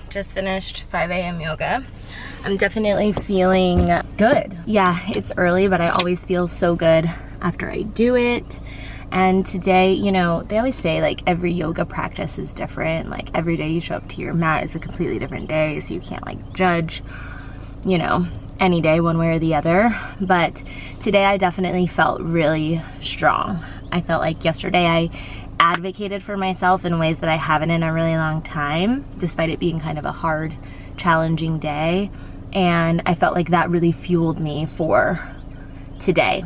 Just finished 5 a.m. yoga. I'm definitely feeling good. Yeah, it's early, but I always feel so good after I do it. And today, you know, they always say like every yoga practice is different. Like every day you show up to your mat is a completely different day, so you can't like judge, you know, any day one way or the other. But today I definitely felt really strong. I felt like yesterday I advocated for myself in ways that I haven't in a really long time, despite it being kind of a hard, challenging day. And I felt like that really fueled me for today.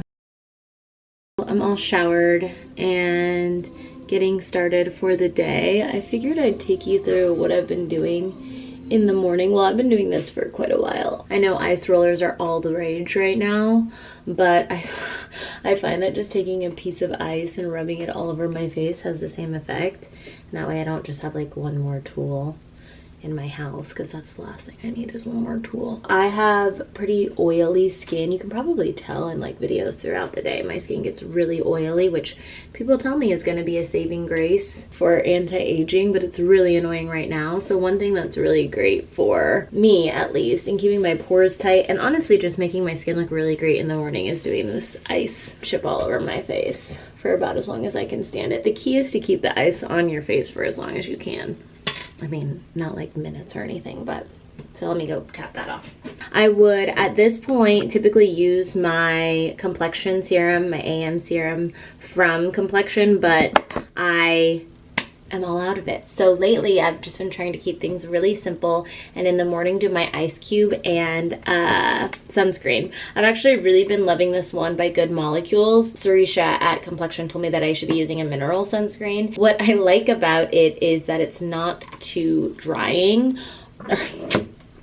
I'm all showered and getting started for the day. I figured I'd take you through what I've been doing in the morning. Well, I've been doing this for quite a while. I know ice rollers are all the rage right now, but I find that just taking a piece of ice and rubbing it all over my face has the same effect. And that way I don't just have like one more tool in my house, because that's the last thing I need is one more tool. I have pretty oily skin. You can probably tell in like videos throughout the day. My skin gets really oily, which people tell me is going to be a saving grace for anti-aging, but it's really annoying right now. So one thing that's really great for me, at least, in keeping my pores tight and honestly just making my skin look really great in the morning is doing this ice chip all over my face for about as long as I can stand it. The key is to keep the ice on your face for as long as you can. I mean, not like minutes or anything, but so let me go tap that off. I would, at this point, typically use my complexion serum, my AM serum from Complexion, but I am all out of it. So lately, I've just been trying to keep things really simple, and in the morning do my ice cube and sunscreen. I've actually really been loving this one by Good Molecules. Sarisha at Complexion told me that I should be using a mineral sunscreen. What I like about it is that it's not too drying.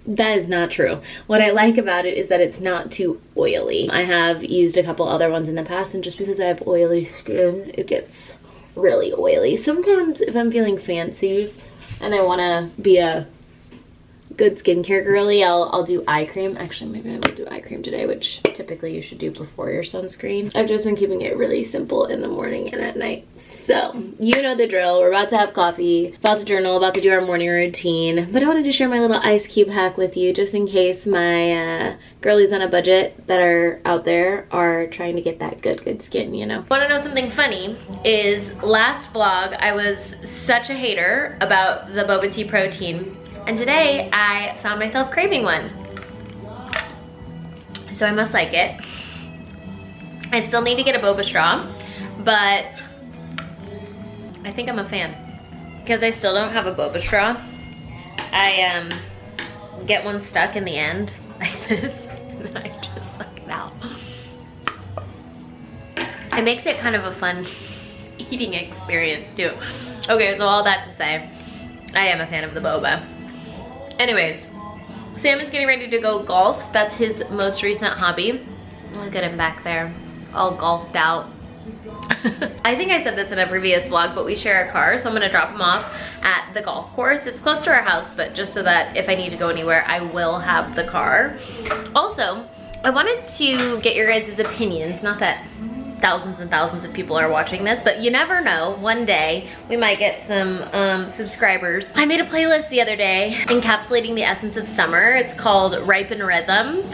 That is not true. What I like about it is that it's not too oily. I have used a couple other ones in the past, and just because I have oily skin, it gets really oily. Sometimes if I'm feeling fancy and I want to be a good skincare girly, I'll do eye cream. Actually, maybe I will do eye cream today, which typically you should do before your sunscreen. I've just been keeping it really simple in the morning and at night. So, you know the drill. We're about to have coffee, about to journal, about to do our morning routine. But I wanted to share my little ice cube hack with you just in case my girlies on a budget that are out there are trying to get that good skin, you know. Want to know something funny? Is last vlog, I was such a hater about the boba tea protein. And today, I found myself craving one. So I must like it. I still need to get a boba straw, but I think I'm a fan. Because I still don't have a boba straw, I get one stuck in the end, like this, and then I just suck it out. It makes it kind of a fun eating experience too. Okay, so all that to say, I am a fan of the boba. Anyways, Sam is getting ready to go golf. That's his most recent hobby. Look at him back there, all golfed out. I think I said this in a previous vlog, but we share a car, so I'm gonna drop him off at the golf course. It's close to our house, but just so that if I need to go anywhere, I will have the car. Also, I wanted to get your guys' opinions, not that thousands and thousands of people are watching this, but you never know. One day we might get some subscribers. I made a playlist the other day encapsulating the essence of summer. It's called Ripen Rhythm,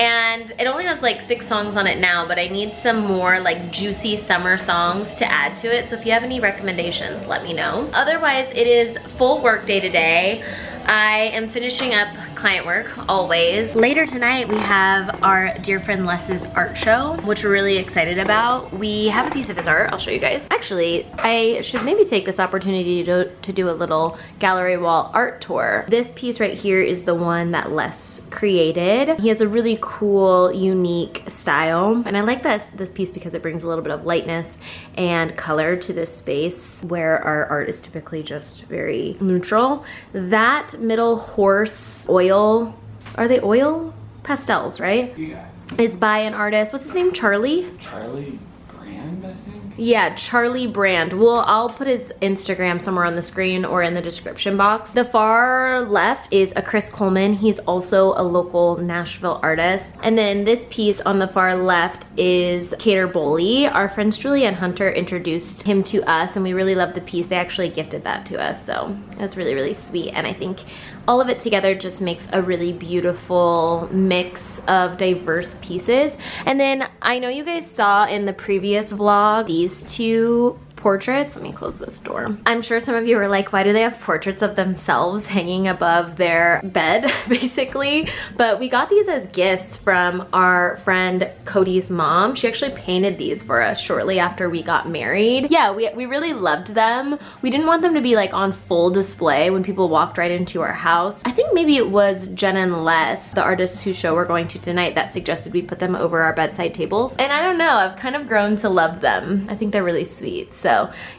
and it only has like 6 songs on it now, but I need some more like juicy summer songs to add to it. So if you have any recommendations, let me know. Otherwise, it is full work day today. I am finishing up client work, always. Later tonight, we have our dear friend Les's art show, which we're really excited about. We have a piece of his art, I'll show you guys. Actually, I should maybe take this opportunity to do a little gallery wall art tour. This piece right here is the one that Les created. He has a really cool, unique style. And I like this piece because it brings a little bit of lightness and color to this space where our art is typically just very neutral. That middle horse oil, are they oil? Pastels, right? Yeah. Is by an artist, what's his name, Charlie? Charlie Brand, I think? Yeah, Charlie Brand. Well, I'll put his Instagram somewhere on the screen or in the description box. The far left is a Chris Coleman. He's also a local Nashville artist. And then this piece on the far left is Cater Boley. Our friends Julie and Hunter introduced him to us and we really loved the piece. They actually gifted that to us, so it was really, really sweet. And I think all of it together just makes a really beautiful mix of diverse pieces. And then I know you guys saw in the previous vlog these two portraits. Let me close this door. I'm sure some of you are like, why do they have portraits of themselves hanging above their bed, basically? But we got these as gifts from our friend Cody's mom. She actually painted these for us shortly after we got married. Yeah, we really loved them. We didn't want them to be like on full display when people walked right into our house. I think maybe it was Jen and Les, the artists whose show we're going to tonight, that suggested we put them over our bedside tables. And I don't know, I've kind of grown to love them. I think they're really sweet. So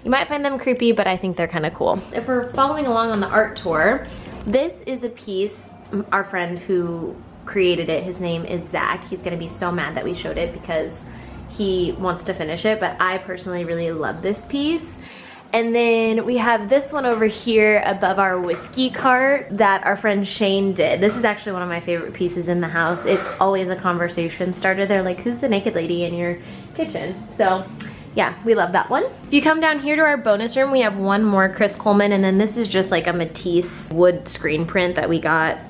you might find them creepy, but I think they're kind of cool. If we're following along on the art tour, this is a piece, our friend who created it, his name is Zach. He's gonna be so mad that we showed it because he wants to finish it, but I personally really love this piece. And then we have this one over here above our whiskey cart that our friend Shane did. This is actually one of my favorite pieces in the house. It's always a conversation starter. They're like, who's the naked lady in your kitchen? So yeah, we love that one. If you come down here to our bonus room, we have one more Chris Coleman, and then this is just like a Matisse wood screen print that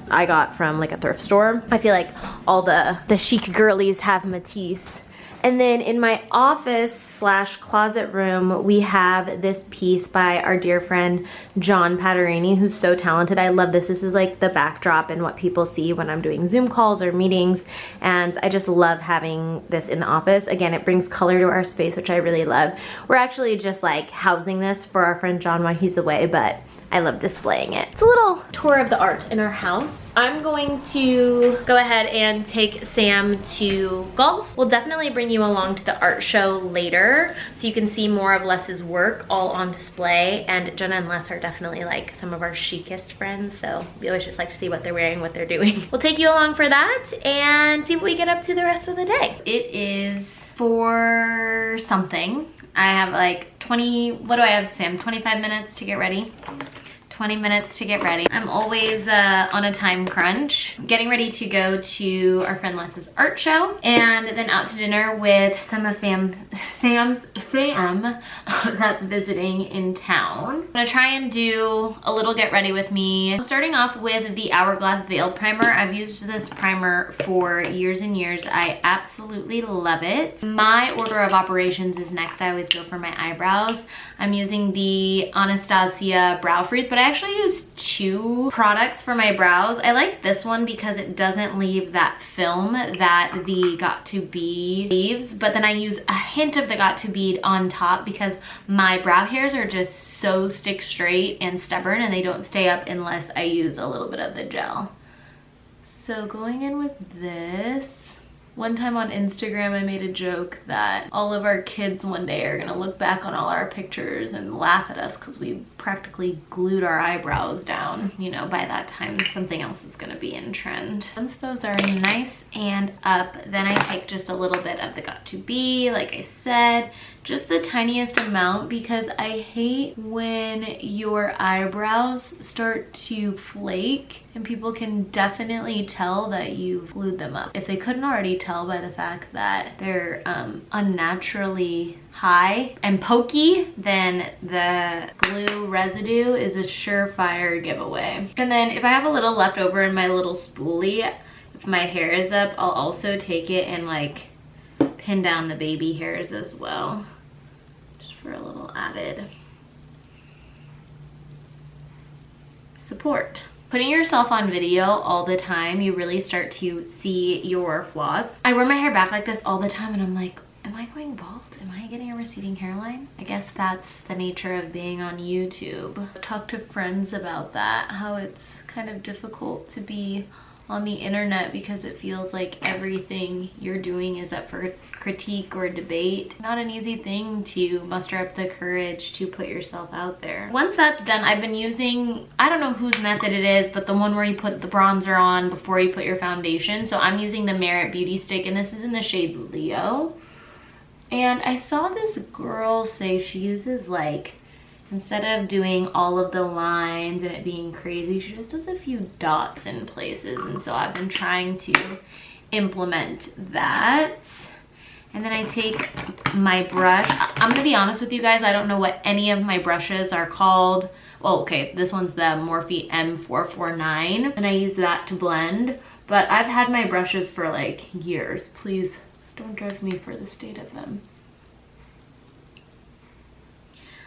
I got from like a thrift store. I feel like all the chic girlies have Matisse. And then in my office / closet room, we have this piece by our dear friend John Patarini, who's so talented. I love this. This is like the backdrop and what people see when I'm doing Zoom calls or meetings. And I just love having this in the office. Again, it brings color to our space, which I really love. We're actually just like housing this for our friend John while he's away, but I love displaying it. It's a little tour of the art in our house. I'm going to go ahead and take Sam to golf. We'll definitely bring you along to the art show later so you can see more of Les's work all on display. And Jenna and Les are definitely like some of our chicest friends, so we always just like to see what they're wearing, what they're doing. We'll take you along for that and see what we get up to the rest of the day. It is 4 something. I have like 20, what do I have, Sam? 25 minutes to get ready. 20 minutes to get ready. I'm always on a time crunch. Getting ready to go to our friend Les's art show and then out to dinner with some of Sam's fam that's visiting in town. I'm gonna try and do a little get ready with me. I'm starting off with the Hourglass Veil Primer. I've used this primer for years and years. I absolutely love it. My order of operations is next. I always go for my eyebrows. I'm using the Anastasia Brow Freeze, but I actually use 2 products for my brows. I like this one because it doesn't leave that film that the Got To Be leaves, but then I use a hint of the Got To Be on top because my brow hairs are just so stick straight and stubborn and they don't stay up unless I use a little bit of the gel. So going in with this. One time on Instagram, I made a joke that all of our kids one day are gonna look back on all our pictures and laugh at us because we practically glued our eyebrows down. You know, by that time, something else is gonna be in trend. Once those are nice and up, then I take just a little bit of the Got To Be, like I said, just the tiniest amount because I hate when your eyebrows start to flake and people can definitely tell that you've glued them up. If they couldn't already tell by the fact that they're unnaturally high and pokey, then the glue residue is a surefire giveaway. And then if I have a little left over in my little spoolie, if my hair is up, I'll also take it and like pin down the baby hairs as well, just for a little added support. Putting yourself on video all the time, you really start to see your flaws. I wear my hair back like this all the time and I'm like, am I going bald? Am I getting a receding hairline? I guess that's the nature of being on YouTube. I've talked to friends about that, how it's kind of difficult to be on the internet because it feels like everything you're doing is up for critique or debate. Not an easy thing to muster up the courage to put yourself out there. Once that's done, I've been using, I don't know whose method it is, but the one where you put the bronzer on before you put your foundation. So I'm using the Merit Beauty Stick and this is in the shade Leo. And I saw this girl say she uses like, instead of doing all of the lines and it being crazy, she just does a few dots in places. And so I've been trying to implement that. And then I take my brush. I'm gonna be honest with you guys, I don't know what any of my brushes are called. Oh, okay, this one's the Morphe M449, and I use that to blend. But I've had my brushes for like years. Please don't judge me for the state of them.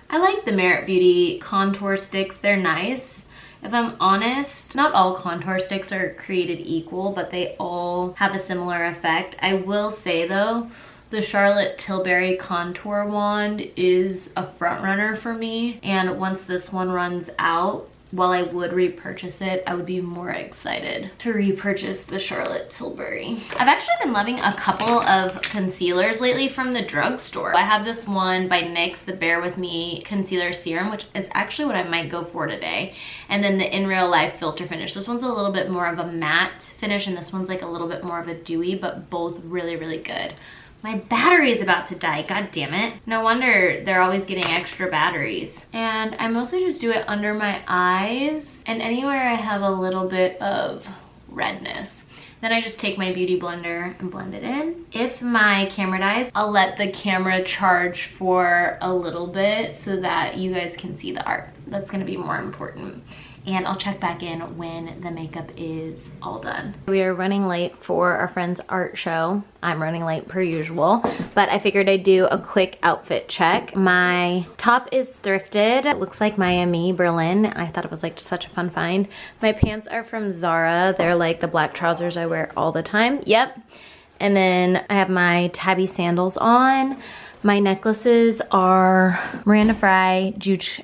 I like the Merit Beauty contour sticks, they're nice. If I'm honest, not all contour sticks are created equal, but they all have a similar effect. I will say though, the Charlotte Tilbury contour wand is a front runner for me. And once this one runs out, while I would repurchase it, I would be more excited to repurchase the Charlotte Tilbury. I've actually been loving a couple of concealers lately from the drugstore. I have this one by NYX, the Bear With Me Concealer Serum, which is actually what I might go for today. And then the In Real Life Filter Finish. This one's a little bit more of a matte finish and this one's like a little bit more of a dewy, but both really, really good. My battery is about to die, god damn it. No wonder they're always getting extra batteries. And I mostly just do it under my eyes and anywhere I have a little bit of redness. Then I just take my beauty blender and blend it in. If my camera dies, I'll let the camera charge for a little bit so that you guys can see the art. That's gonna be more important. And I'll check back in when the makeup is all done. We are running late for our friend's art show. I'm running late per usual, but I figured I'd do a quick outfit check. My top is thrifted. It looks like Miami, Berlin. I thought it was like such a fun find. My pants are from Zara. They're like the black trousers I wear all the time. Yep. And then I have my tabby sandals on. My necklaces are Miranda Fry, Juche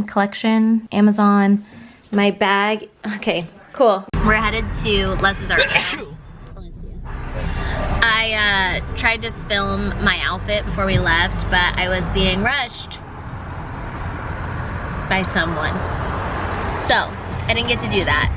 collection, Amazon. My bag, okay, cool. We're headed to Les's art show. I tried to film my outfit before we left, but I was being rushed by someone. So, I didn't get to do that.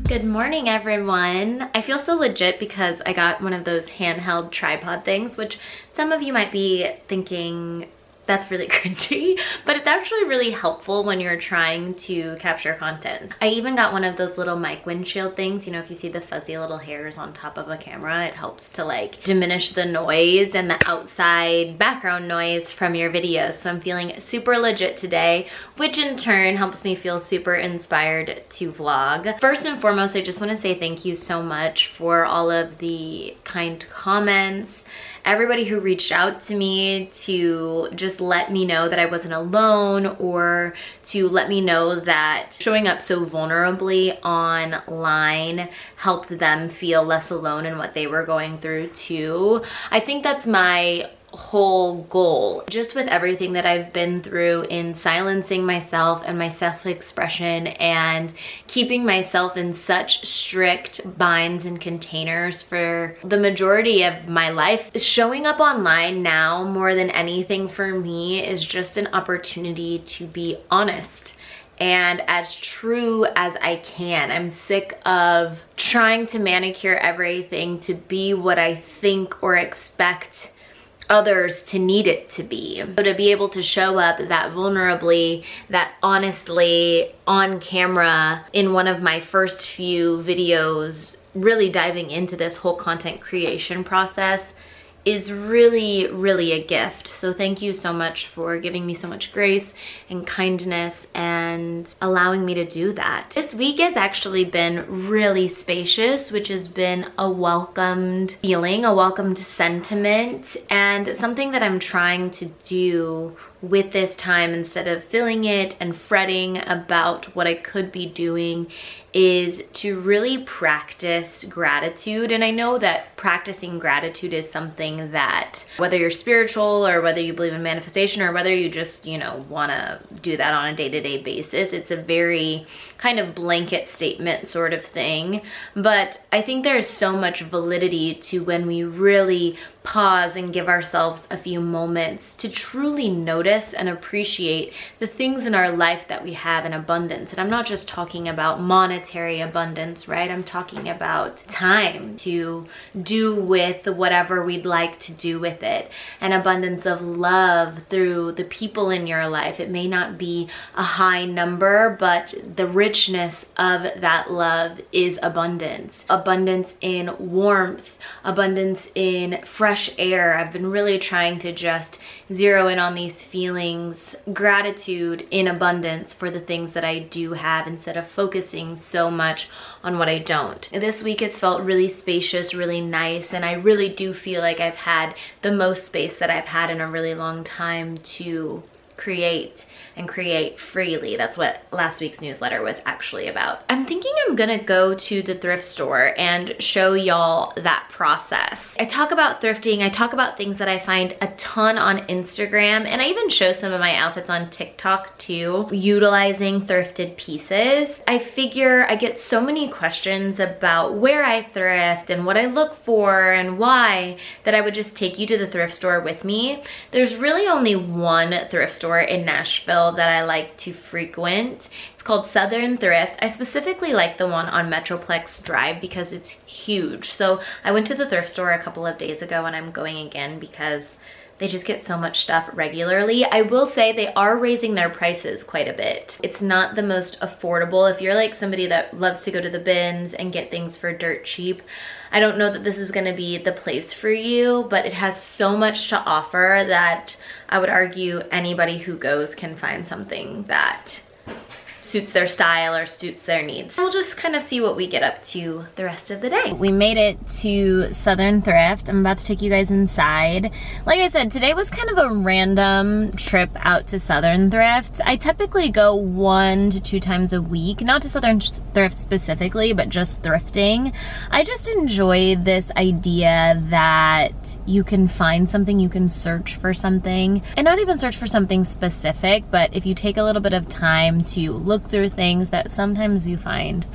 Good morning, everyone. I feel so legit because I got one of those handheld tripod things, which some of you might be thinking that's really cringy, but it's actually really helpful when you're trying to capture content. I even got one of those little mic windshield things. You know, if you see the fuzzy little hairs on top of a camera, it helps to like diminish the noise and the outside background noise from your videos. So I'm feeling super legit today, which in turn helps me feel super inspired to vlog. First and foremost, I just want to say thank you so much for all of the kind comments, everybody who reached out to me to just let me know that I wasn't alone, or to let me know that showing up so vulnerably online helped them feel less alone in what they were going through too. I think that's my whole goal. Just with everything that I've been through in silencing myself and my self-expression and keeping myself in such strict binds and containers for the majority of my life, showing up online now more than anything for me is just an opportunity to be honest and as true as I can. I'm sick of trying to manicure everything to be what I think or expect others to need it to be. So to be able to show up that vulnerably, that honestly on camera in one of my first few videos, really diving into this whole content creation process, is really, really a gift. So thank you so much for giving me so much grace and kindness and allowing me to do that. This week has actually been really spacious, which has been a welcomed feeling, a welcomed sentiment, and something that I'm trying to do with this time, instead of filling it and fretting about what I could be doing, is to really practice gratitude. And I know that practicing gratitude is something that, whether you're spiritual or whether you believe in manifestation or whether you just, you know, want to do that on a day-to-day basis, it's a very kind of blanket statement sort of thing. But I think there's so much validity to when we really pause and give ourselves a few moments to truly notice and appreciate the things in our life that we have in abundance. And I'm not just talking about monetary abundance, right? I'm talking about time to do with whatever we'd like to do with it, an abundance of love through the people in your life. It may not be a high number, but the richness of that love is abundance. Abundance in warmth, abundance in fresh air. I've been really trying to just zero in on these feelings, gratitude in abundance for the things that I do have, instead of focusing so much on what I don't. This week has felt really spacious, really nice, and I really do feel like I've had the most space that I've had in a really long time to create and create freely. That's what last week's newsletter was actually about. I'm thinking I'm gonna go to the thrift store and show y'all that process. I talk about thrifting, I talk about things that I find a ton on Instagram, and I even show some of my outfits on TikTok too, utilizing thrifted pieces. I figure I get so many questions about where I thrift and what I look for and why, that I would just take you to the thrift store with me. There's really only one thrift store in Nashville that I like to frequent. It's called Southern Thrift. I specifically like the one on Metroplex Drive because it's huge. So I went to the thrift store a couple of days ago, and I'm going again because they just get so much stuff regularly. I will say they are raising their prices quite a bit. It's not the most affordable. If you're like somebody that loves to go to the bins and get things for dirt cheap, I don't know that this is gonna be the place for you, but it has so much to offer that I would argue anybody who goes can find something that suits their style or suits their needs. We'll just kind of see what we get up to the rest of the day. We made it to Southern Thrift. I'm about to take you guys inside. Like I said, today was kind of a random trip out to Southern Thrift. I typically go 1 to 2 times a week, not to Southern Thrift specifically, but just thrifting. I just enjoy this idea that you can find something, you can search for something, and not even search for something specific, but if you take a little bit of time to look through things, that sometimes you find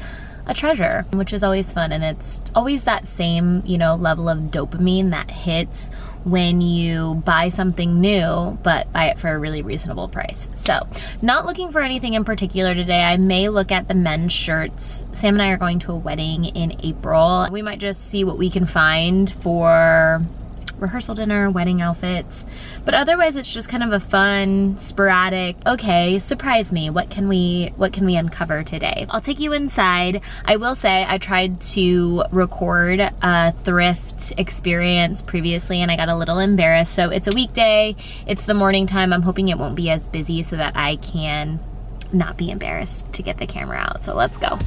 a treasure, which is always fun. And it's always that same, you know, level of dopamine that hits when you buy something new, but buy it for a really reasonable price. So not looking for anything in particular today. I may look at the men's shirts. Sam and I are going to a wedding in April. We might just see what we can find for rehearsal dinner, wedding outfits. But otherwise it's just kind of a fun, sporadic, okay, surprise me, what can we uncover today? I'll take you inside. I will say I tried to record a thrift experience previously and I got a little embarrassed. So it's a weekday, it's the morning time. I'm hoping it won't be as busy so that I can not be embarrassed to get the camera out. So let's go.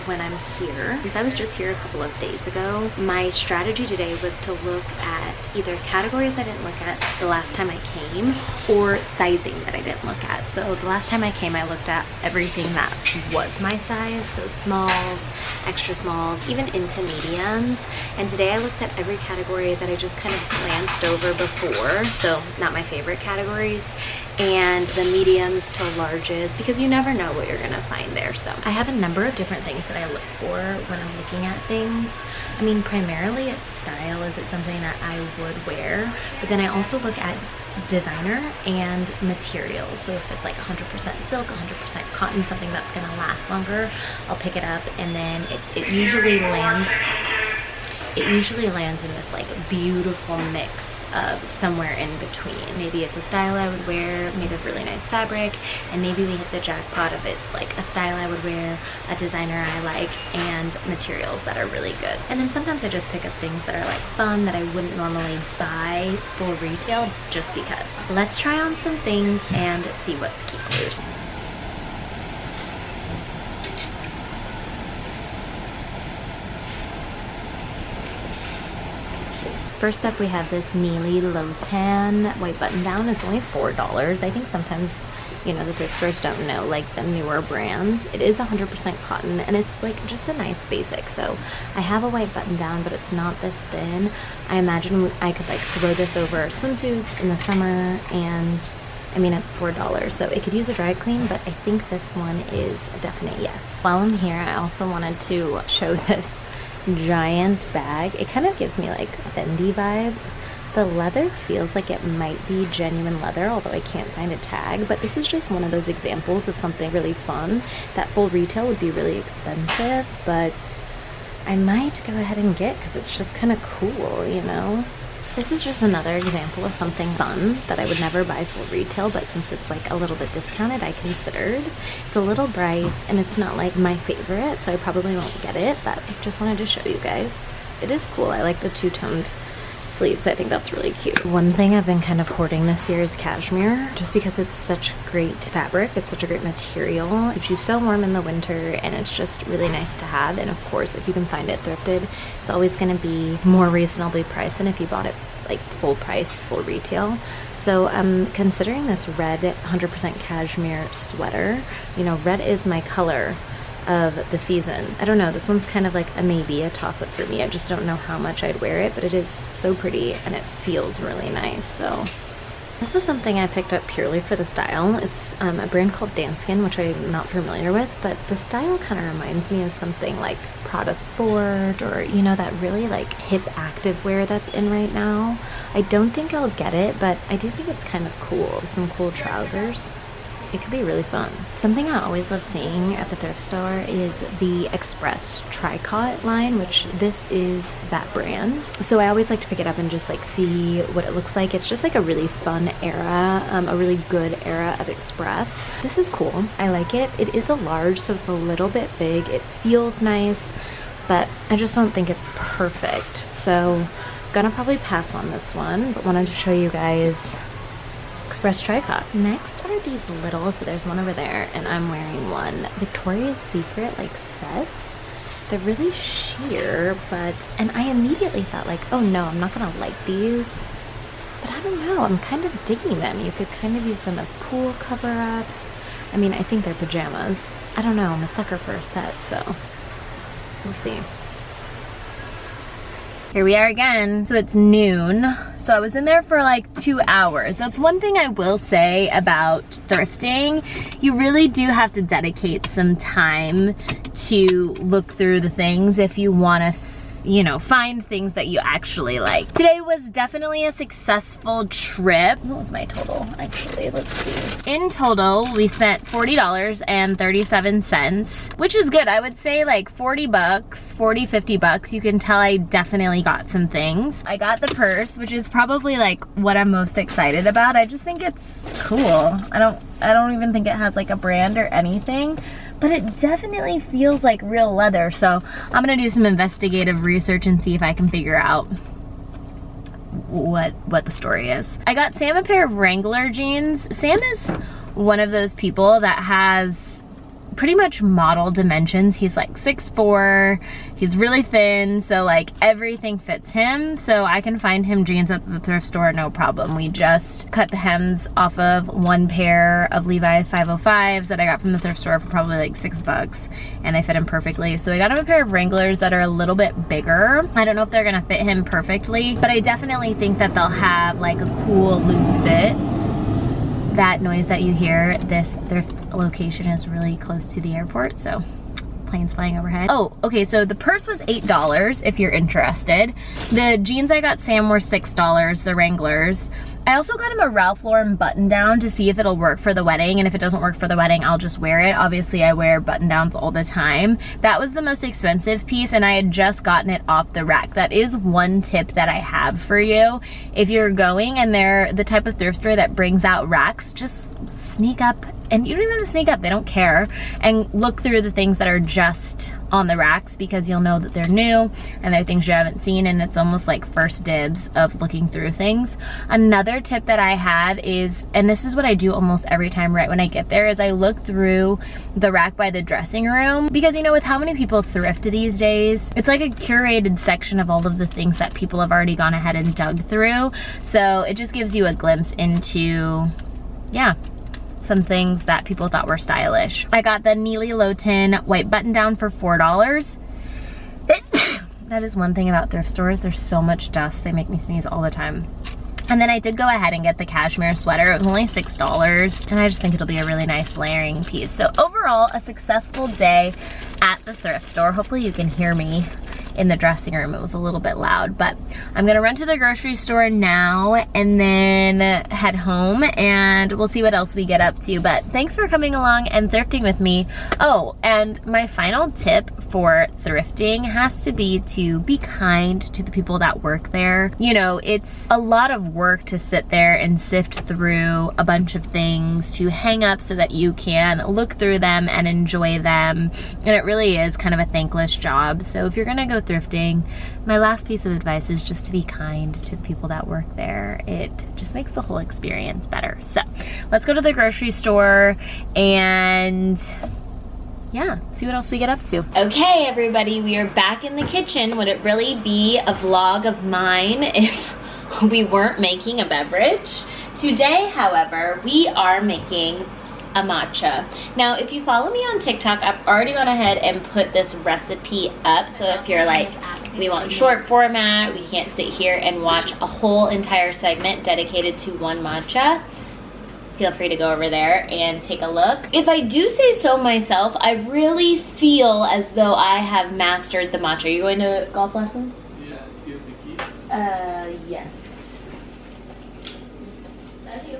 When I'm here, since I was just here a couple of days ago, my strategy today was to look at either categories I didn't look at the last time I came or sizing that I didn't look at. So the last time I came, I looked at everything that was my size, so smalls, extra smalls, even into mediums. And today I looked at every category that I just kind of glanced over before, so not my favorite categories, and the mediums to larges, because you never know what you're gonna find there. So I have a number of different things that I look for when I'm looking at things. I mean, primarily it's style. Is it something that I would wear? But then I also look at designer and materials. So if it's like 100% silk, 100% cotton, something that's gonna last longer, I'll pick it up, and then it usually lands in this like beautiful mix of somewhere in between. Maybe it's a style I would wear made of really nice fabric, and maybe we hit the jackpot of it's like a style I would wear, a designer I like, and materials that are really good. And then sometimes I just pick up things that are like fun that I wouldn't normally buy for retail just because. Let's try on some things and see what's keepers. First up, we have this Neely low tan white button down. It's only $4. I think sometimes, you know, the thrift stores don't know like the newer brands. It is 100% cotton, and it's like just a nice basic. So I have a white button down, but it's not this thin. I imagine I could like throw this over swimsuits in the summer, and I mean, it's $4, so it could use a dry clean, but I think this one is a definite yes. While I'm here, I also wanted to show this giant bag. It kind of gives me like Fendi vibes. The leather feels like it might be genuine leather, although I can't find a tag, but this is just one of those examples of something really fun that full retail would be really expensive, but I might go ahead and get because it's just kind of cool, you know? This is just another example of something fun that I would never buy full retail, but since it's like a little bit discounted, I considered. It's a little bright and it's not like my favorite, so I probably won't get it, but I just wanted to show you guys. It is cool. I like the two-toned sleeves. I think that's really cute. One thing I've been kind of hoarding this year is cashmere, just because it's such great fabric. It's such a great material. It keeps you so warm in the winter, and it's just really nice to have. And of course, if you can find it thrifted, it's always going to be more reasonably priced than if you bought it like full price, full retail. So I'm considering this red 100% cashmere sweater. You know, red is my color of the season. I don't know, this one's kind of like a maybe, a toss-up for me. I just don't know how much I'd wear it, but it is so pretty and it feels really nice. So this was something I picked up purely for the style. It's a brand called Danskin, which I'm not familiar with, but the style kind of reminds me of something like Prada Sport, or you know, that really like hip activewear that's in right now. I don't think I'll get it, but I do think it's kind of cool with some cool trousers. It could be really fun. Something I always love seeing at the thrift store is the Express Tricot line, which this is that brand. So I always like to pick it up and just like see what it looks like. It's just like a really fun era, a really good era of Express. This is cool. I like it. It is a large, so it's a little bit big. It feels nice, but I just don't think it's perfect. So gonna probably pass on this one, but wanted to show you guys Express Tricot. Next are these little, so there's one over there and I'm wearing one, Victoria's Secret like sets. They're really sheer, and I immediately thought like, oh no, I'm not gonna like these, but I don't know, I'm kind of digging them. You could kind of use them as pool cover-ups. I mean, I think they're pajamas. I don't know, I'm a sucker for a set, so we'll see. Here we are again. So it's noon. So I was in there for like 2 hours. That's one thing I will say about thrifting. You really do have to dedicate some time to look through the things if you want to, you know, find things that you actually like. Today was definitely a successful trip. What was my total? Actually, let's see. In total, we spent $40.37, which is good. I would say like 40 bucks, 40, 50 bucks. You can tell I definitely got some things. I got the purse, which is probably like what I'm most excited about. I just think it's cool. I don't even think it has like a brand or anything, but it definitely feels like real leather. So I'm gonna do some investigative research and see if I can figure out what the story is. I got Sam a pair of Wrangler jeans. Sam is one of those people that has pretty much model dimensions. He's like 6'4", he's really thin, so like everything fits him. So I can find him jeans at the thrift store, no problem. We just cut the hems off of one pair of Levi 505s that I got from the thrift store for probably like $6, and they fit him perfectly. So I got him a pair of Wranglers that are a little bit bigger. I don't know if they're gonna fit him perfectly, but I definitely think that they'll have like a cool loose fit. That noise that you hear, this thrift location is really close to the airport, so planes flying overhead. Oh, okay, so the purse was $8 if you're interested. The jeans I got Sam were $6, the Wranglers. I also got him a Ralph Lauren button down to see if it'll work for the wedding, and if it doesn't work for the wedding, I'll just wear it. Obviously, I wear button downs all the time. That was the most expensive piece, and I had just gotten it off the rack. That is one tip that I have for you. If you're going and they're the type of thrift store that brings out racks, just sneak up, and you don't even have to sneak up, they don't care, and look through the things that are just on the racks, because you'll know that they're new and they're things you haven't seen, and it's almost like first dibs of looking through things. Another tip that I have is, and this is what I do almost every time right when I get there, is I look through the rack by the dressing room, because you know, with how many people thrift these days, it's like a curated section of all of the things that people have already gone ahead and dug through. So it just gives you a glimpse into, yeah, some things that people thought were stylish. I got the Neely Lowton white button down for $4. That is one thing about thrift stores, there's so much dust, they make me sneeze all the time. And then I did go ahead and get the cashmere sweater. It was only $6, and I just think it'll be a really nice layering piece. So overall, a successful day at the thrift store. Hopefully you can hear me in the dressing room. It was a little bit loud, but I'm gonna run to the grocery store now and then head home, and we'll see what else we get up to. But thanks for coming along and thrifting with me. Oh, and my final tip for thrifting has to be to be kind to the people that work there. You know, it's a lot of work to sit there and sift through a bunch of things to hang up so that you can look through them and enjoy them, and it really is kind of a thankless job. So if you're gonna go thrifting, my last piece of advice is just to be kind to the people that work there. It just makes the whole experience better. So let's go to the grocery store and yeah, see what else we get up to. Okay, everybody, we are back in the kitchen. Would it really be a vlog of mine if we weren't making a beverage? Today, however, we are making a matcha. Now, if you follow me on TikTok, I've already gone ahead and put this recipe up, so if you're like, we want short format, we can't sit here and watch a whole entire segment dedicated to one matcha, feel free to go over there and take a look. If I do say so myself, I really feel as though I have mastered the matcha. Are you going to golf lessons? Yeah, do you have the keys? Yes. Love you.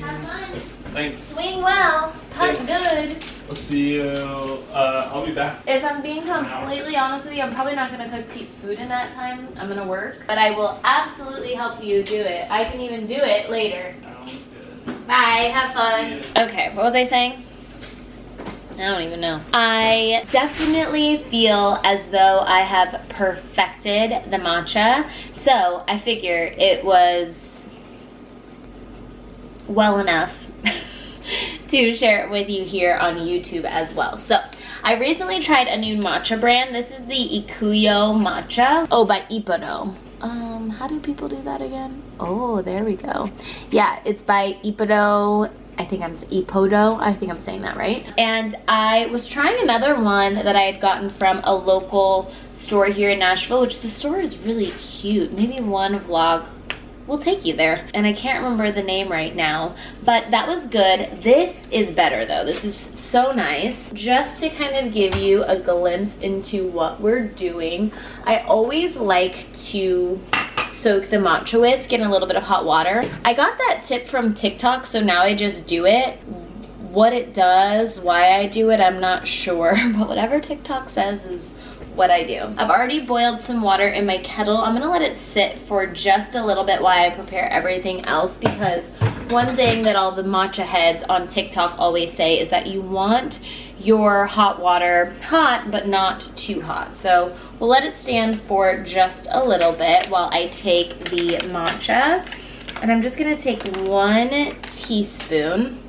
Have fun. Thanks. Swing well. Putt good. I'll see you. I'll be back. If I'm being completely honest with you, I'm probably not going to cook Pete's food in that time. I'm going to work. But I will absolutely help you do it. I can even do it later. Sounds good. Bye. Have fun. Okay, what was I saying? I don't even know. I definitely feel as though I have perfected the matcha. So I figure it was well enough to share it with you here on YouTube as well. So I recently tried a new matcha brand. This is the Ikuyo matcha. Oh, by Ippodo. How do people do that again? Oh, there we go. Yeah, it's by Ippodo. I think I'm saying that right. And I was trying another one that I had gotten from a local store here in Nashville, which the store is really cute. Maybe one vlog will take you there. And I can't remember the name right now, but that was good. This is better though. This is so nice. Just to kind of give you a glimpse into what we're doing, I always like to soak the matcha whisk in a little bit of hot water. I got that tip from TikTok, so now I just do it. What it does, why I do it, I'm not sure, but whatever TikTok says is what I do. I've already boiled some water in my kettle. I'm gonna let it sit for just a little bit while I prepare everything else, because one thing that all the matcha heads on TikTok always say is that you want your hot water hot, but not too hot. So we'll let it stand for just a little bit while I take the matcha. And I'm just gonna take 1 teaspoon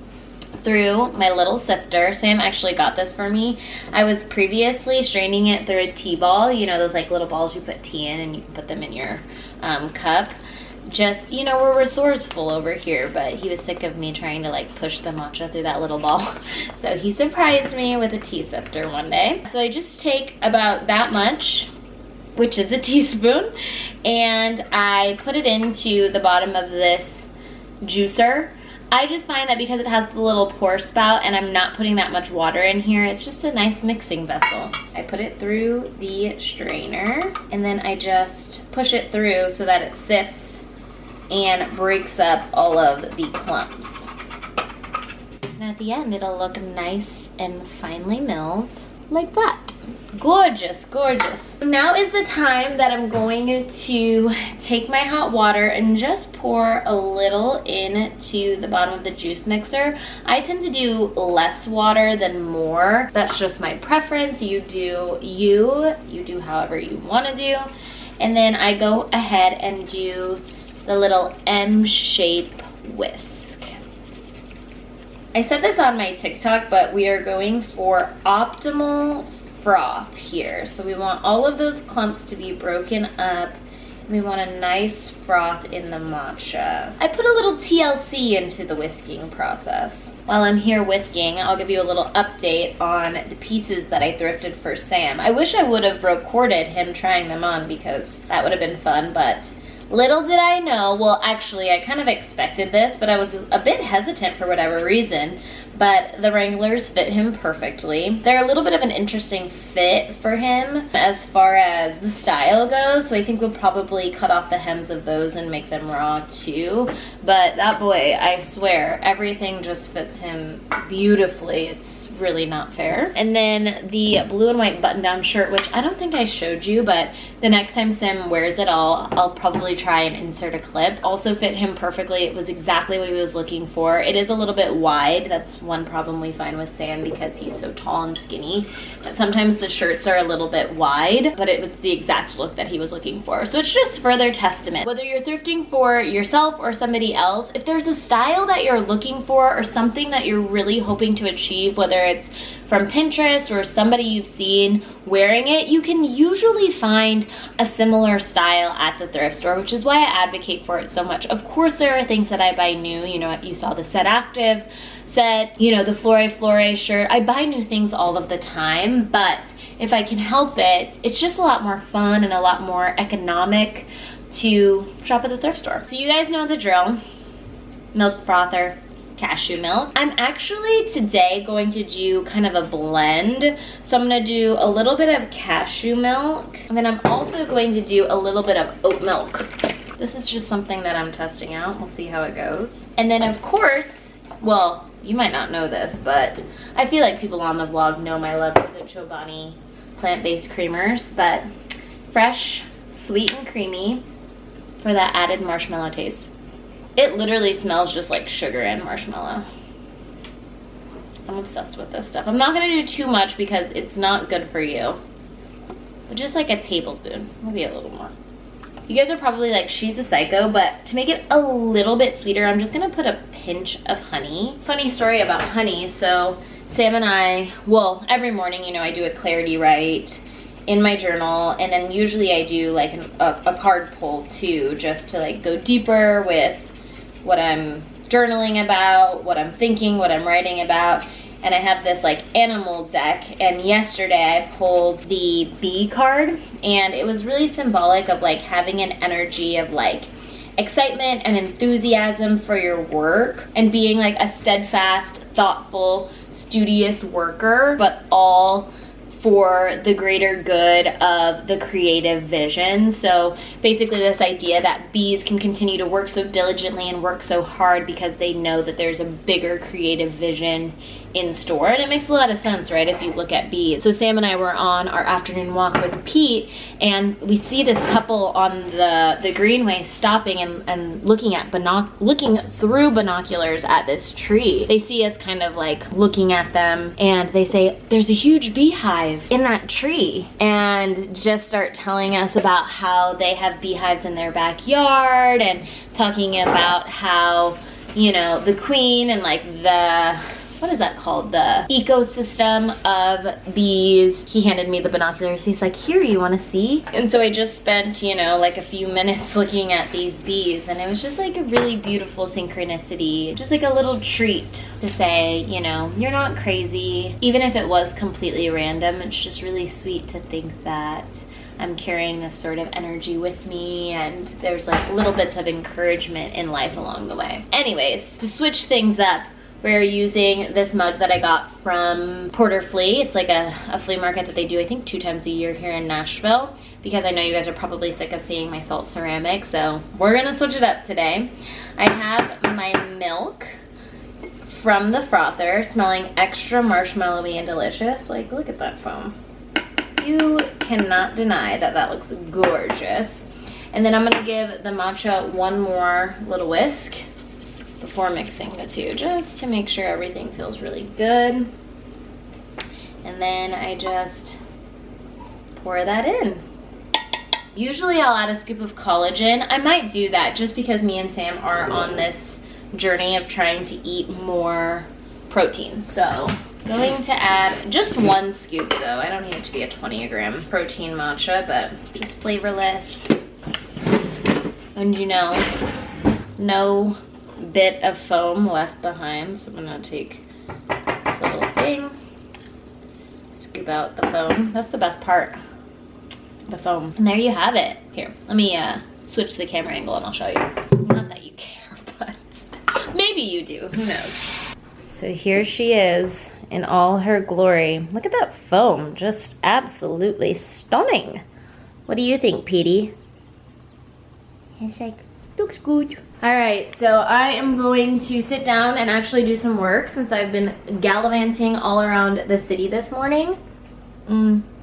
through my little sifter. Sam actually got this for me. I was previously straining it through a tea ball. You know, those like little balls you put tea in and you can put them in your cup. Just, you know, we're resourceful over here, but he was sick of me trying to like push the matcha through that little ball. So he surprised me with a tea sifter one day. So I just take about that much, which is a teaspoon, and I put it into the bottom of this juicer. I just find that because it has the little pour spout and I'm not putting that much water in here, it's just a nice mixing vessel. I put it through the strainer and then I just push it through so that it sifts and breaks up all of the clumps. And at the end, it'll look nice and finely milled like that. Gorgeous, gorgeous. Now is the time that I'm going to take my hot water and just pour a little into the bottom of the juice mixer. I tend to do less water than more. That's just my preference. You do however you want to do. And then I go ahead and do the little M shape whisk. I said this on my TikTok, but we are going for optimal froth here. So we want all of those clumps to be broken up. We want a nice froth in the matcha. I put a little TLC into the whisking process. While I'm here whisking, I'll give you a little update on the pieces that I thrifted for Sam. I wish I would have recorded him trying them on because that would have been fun, but little did I know, well actually I kind of expected this, but I was a bit hesitant for whatever reason, but the Wranglers fit him perfectly. They're a little bit of an interesting fit for him as far as the style goes, so I think we'll probably cut off the hems of those and make them raw too. But that boy, I swear, everything just fits him beautifully. It's really not fair. And then the blue and white button-down shirt, which I don't think I showed you, but the next time Sam wears it, I'll probably try and insert a clip. Also fit him perfectly. It was exactly what he was looking for. It is a little bit wide. That's one problem we find with Sam because he's so tall and skinny. But sometimes the shirts are a little bit wide, but it was the exact look that he was looking for. So it's just further testament. Whether you're thrifting for yourself or somebody else, if there's a style that you're looking for or something that you're really hoping to achieve, whether it's from Pinterest or somebody you've seen wearing it, you can usually find a similar style at the thrift store, which is why I advocate for it so much. Of course, there are things that I buy new. You know, you saw the Set Active set, you know, the Flore Flore shirt. I buy new things all of the time, but if I can help it, it's just a lot more fun and a lot more economic to shop at the thrift store. So you guys know the drill. Milk frother, cashew milk. I'm actually today going to do kind of a blend. So I'm gonna do a little bit of cashew milk, and then I'm also going to do a little bit of oat milk. This is just something that I'm testing out. We'll see how it goes. And then of course, well, you might not know this, but I feel like people on the vlog know my love for the Chobani plant-based creamers, but fresh, sweet and creamy for that added marshmallow taste. It literally smells just like sugar and marshmallow. I'm obsessed with this stuff. I'm not gonna do too much because it's not good for you, but just like a tablespoon, maybe a little more. You guys are probably like, she's a psycho, but to make it a little bit sweeter, I'm just gonna put a pinch of honey. Funny story about honey. So Sam and I, well, every morning, you know, I do a clarity write in my journal, and then usually I do like a card pull too, just to like go deeper with what I'm journaling about, what I'm thinking, what I'm writing about. And I have this like animal deck, and yesterday I pulled the bee card, and it was really symbolic of like having an energy of like excitement and enthusiasm for your work and being like a steadfast, thoughtful, studious worker, but all for the greater good of the creative vision. So basically this idea that bees can continue to work so diligently and work so hard because they know that there's a bigger creative vision in store. And it makes a lot of sense, right, if you look at bees. So Sam and I were on our afternoon walk with Pete, and we see this couple on the greenway stopping and looking through binoculars at this tree. They see us kind of like looking at them, and they say, there's a huge beehive in that tree, and just start telling us about how they have beehives in their backyard, and talking about how, you know, the queen and like the, what is that called? The ecosystem of bees. He handed me the binoculars. He's like, here, you want to see? And so I just spent, you know, like a few minutes looking at these bees, and it was just like a really beautiful synchronicity. Just like a little treat to say, you know, you're not crazy. Even if it was completely random, it's just really sweet to think that I'm carrying this sort of energy with me, and there's like little bits of encouragement in life along the way. Anyways, to switch things up We're using this mug that I got from Porter Flea. It's like a flea market that they do, I think, 2 times a year here in Nashville, because I know you guys are probably sick of seeing my salt ceramic, so we're gonna switch it up today. I have my milk from the frother, smelling extra marshmallowy and delicious. Like, look at that foam. You cannot deny that that looks gorgeous. And then I'm gonna give the matcha one more little whisk before mixing the two, just to make sure everything feels really good. And then I just pour that in. Usually I'll add a scoop of collagen. I might do that just because me and Sam are on this journey of trying to eat more protein. So going to add just 1 scoop though. I don't need it to be a 20-gram protein matcha, but just flavorless. And you know, no bit of foam left behind, so I'm gonna take this little thing, scoop out the foam. That's the best part, the foam. And there you have it. Here, let me switch the camera angle and I'll show you. Not that you care, but maybe you do, who knows. So here she is in all her glory. Look at that foam, just absolutely stunning. What do you think, Petey? He's like, looks good. All right, so I am going to sit down and actually do some work since I've been gallivanting all around the city this morning.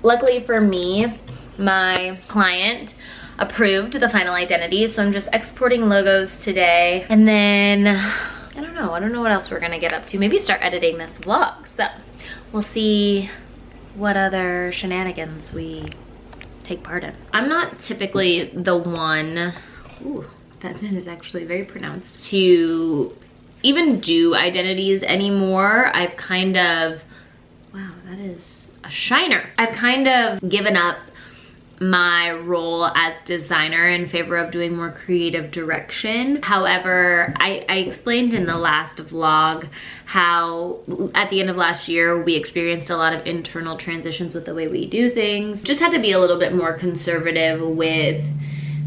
Luckily for me, my client approved the final identity, so I'm just exporting logos today. And then, I don't know what else we're gonna get up to. Maybe start editing this vlog. So we'll see what other shenanigans we take part in. I'm not typically the one, ooh, that is actually very pronounced, to even do identities anymore. I've kind of, wow, that is a shiner. I've kind of given up my role as designer in favor of doing more creative direction. However, I explained in the last vlog how at the end of last year we experienced a lot of internal transitions with the way we do things. Just had to be a little bit more conservative with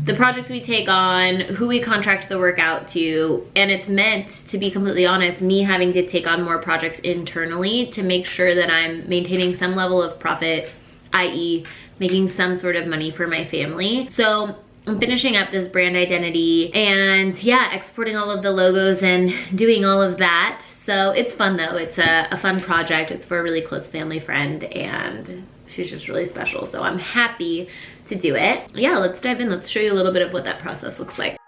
the projects we take on, who we contract the work out to, and it's meant, to be completely honest, me having to take on more projects internally to make sure that I'm maintaining some level of profit, i.e. making some sort of money for my family. So I'm finishing up this brand identity and yeah, exporting all of the logos and doing all of that. So it's fun though, it's a fun project. It's for a really close family friend and she's just really special. So I'm happy to do it. Yeah, let's dive in. Let's show you a little bit of what that process looks like.